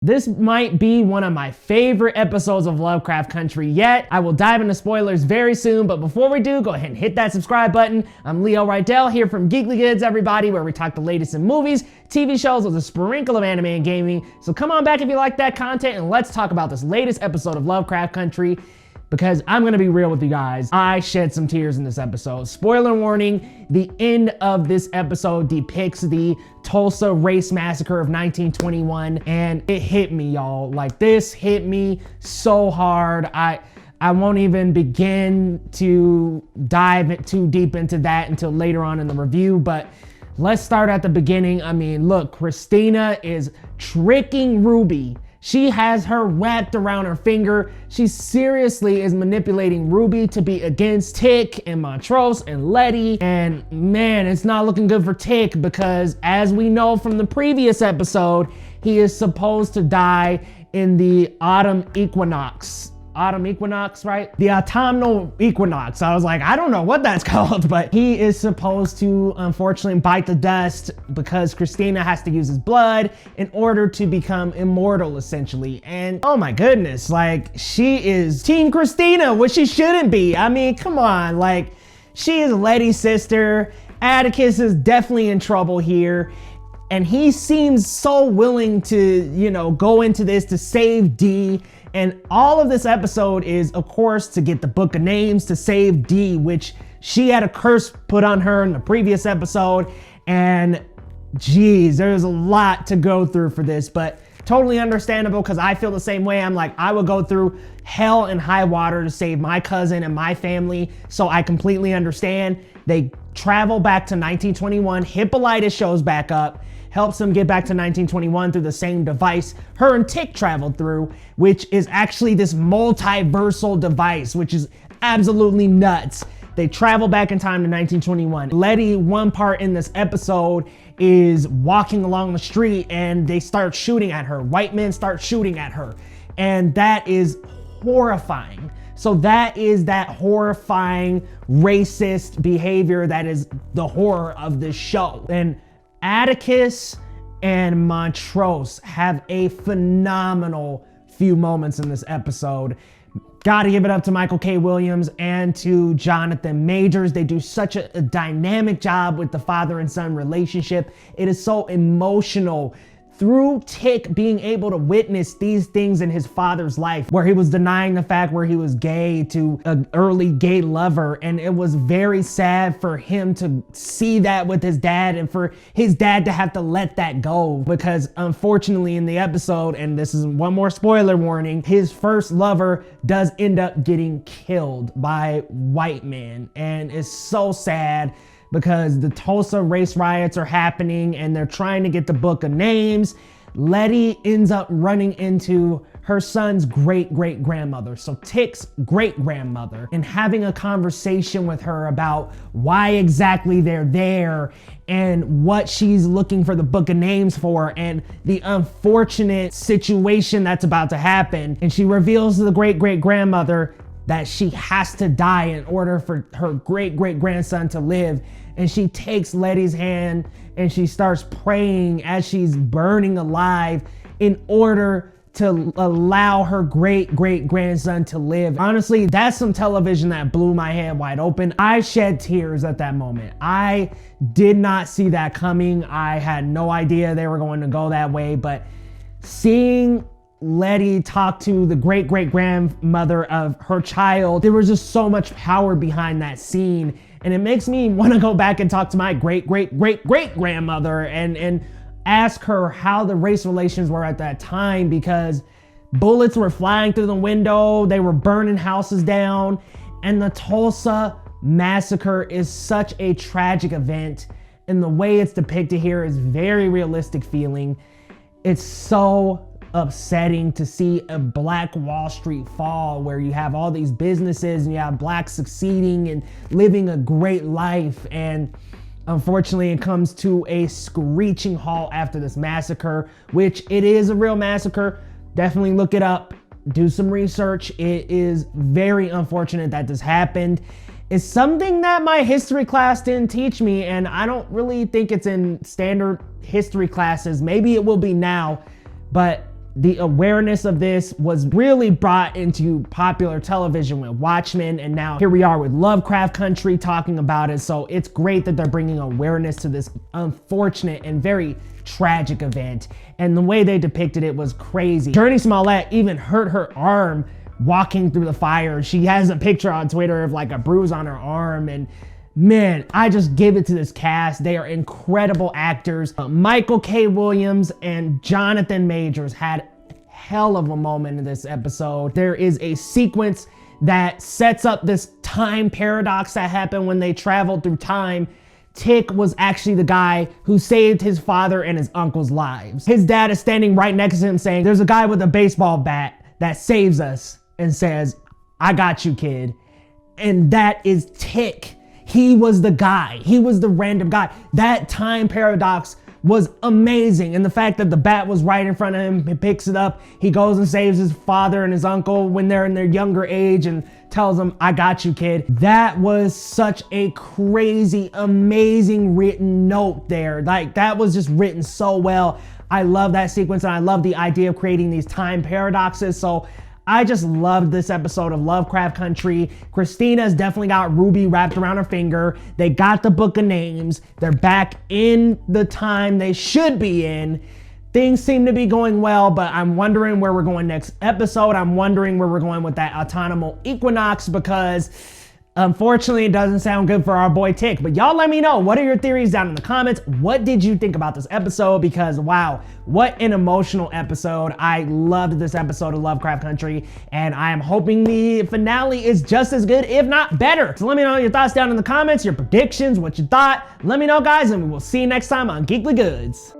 This might be one of my favorite episodes of Lovecraft Country yet. I will dive into spoilers very soon, but before we do, go ahead and hit that subscribe button. I'm Leo Rydell here from Geekly Goods, everybody, where we talk the latest in movies, TV shows with a sprinkle of anime and gaming. So come on back if you like that content, and let's talk about this latest episode of Lovecraft Country, because I'm gonna be real with you guys. I shed some tears in this episode. Spoiler warning, the end of this episode depicts the Tulsa race massacre of 1921, and it hit me, y'all. Like, this hit me so hard. I won't even begin to dive too deep into that until later on in the review, but let's start at the beginning. I mean, look, Christina is tricking Ruby. She has her wrapped around her finger. She seriously is manipulating Ruby to be against Tick and Montrose and Letty. And man, it's not looking good for Tick, because as we know from the previous episode, he is supposed to die in the autumn equinox. Autumn equinox, right? The autumnal equinox. I was like, I don't know what that's called, but he is supposed to unfortunately bite the dust because Christina has to use his blood in order to become immortal, essentially. And oh my goodness, like, she is Team Christina, which she shouldn't be. I mean, come on, like, she is Letty's sister. Atticus is definitely in trouble here. And he seems so willing to, you know, go into this to save Dee. And all of this episode is, of course, to get the Book of Names to save Dee, which she had a curse put on her in the previous episode. And geez, there's a lot to go through for this, but totally understandable, because I feel the same way. I'm like, I would go through hell and high water to save my cousin and my family. So I completely understand. They travel back to 1921. Hippolytus shows back up, helps them get back to 1921 through the same device her and Tick traveled through, which is actually this multiversal device, which is absolutely nuts. They travel back in time to 1921. Letty, one part in this episode, is walking along the street and they start shooting at her. White men start shooting at her. And that is horrifying. So that is that horrifying racist behavior that is the horror of this show. And Atticus and Montrose have a phenomenal few moments in this episode. Gotta give it up to Michael K. Williams and to Jonathan Majors. They do such a dynamic job with the father and son relationship. It is so emotional. Through Tick being able to witness these things in his father's life, where he was denying the fact where he was gay to an early gay lover. And it was very sad for him to see that with his dad, and for his dad to have to let that go, because unfortunately in the episode, and this is one more spoiler warning, his first lover does end up getting killed by white men. And it's so sad, because the Tulsa race riots are happening and they're trying to get the Book of Names. Letty ends up running into her son's great-great-grandmother, so Tick's great-grandmother, and having a conversation with her about why exactly they're there and what she's looking for the Book of Names for, and the unfortunate situation that's about to happen. And she reveals to the great-great-grandmother that she has to die in order for her great-great-grandson to live. And she takes Letty's hand and she starts praying as she's burning alive in order to allow her great-great-grandson to live. Honestly, that's some television that blew my head wide open. I shed tears at that moment. I did not see that coming. I had no idea they were going to go that way, but seeing Letty talk to the great-great-grandmother of her child, there was just so much power behind that scene. And it makes me want to go back and talk to my great-great-great-great-grandmother and ask her how the race relations were at that time, because bullets were flying through the window, they were burning houses down, and the Tulsa massacre is such a tragic event, and the way it's depicted here is very realistic feeling. It's so upsetting to see a Black Wall Street fall, where you have all these businesses and you have blacks succeeding and living a great life, and unfortunately it comes to a screeching halt after this massacre, which it is a real massacre. Definitely look it up, do some research. It is very unfortunate that this happened. It's something that my history class didn't teach me, and I don't really think it's in standard history classes. Maybe it will be now, but the awareness of this was really brought into popular television with Watchmen, and now here we are with Lovecraft Country talking about it. So it's great that they're bringing awareness to this unfortunate and very tragic event, and the way they depicted it was crazy. Journey Smollett even hurt her arm walking through the fire. She has a picture on Twitter of like a bruise on her arm, and man, I just give it to this cast. They are incredible actors. Michael K. Williams and Jonathan Majors had hell of a moment in this episode. There is a sequence that sets up this time paradox that happened when they traveled through time. Tick was actually the guy who saved his father and his uncle's lives. His dad is standing right next to him saying, there's a guy with a baseball bat that saves us and says, I got you, kid. And that is Tick. He was the guy. He was the random guy. That time paradox was amazing. And the fact that the bat was right in front of him, he picks it up, he goes and saves his father and his uncle when they're in their younger age and tells them, I got you, kid. That was such a crazy, amazing written note there. Like, that was just written so well. I love that sequence, and I love the idea of creating these time paradoxes. So I just loved this episode of Lovecraft Country. Christina's definitely got Ruby wrapped around her finger. They got the book of names. They're back in the time they should be in. Things seem to be going well, but I'm wondering where we're going next episode. I'm wondering where we're going with that autumnal equinox, because unfortunately it doesn't sound good for our boy Tick. But y'all let me know, what are your theories down in the comments? What did you think about this episode? Because wow, what an emotional episode. I loved this episode of Lovecraft Country, and I am hoping the finale is just as good, if not better. So let me know your thoughts down in the comments, your predictions, what you thought. Let me know, guys, and we will see you next time on Geekly Goods.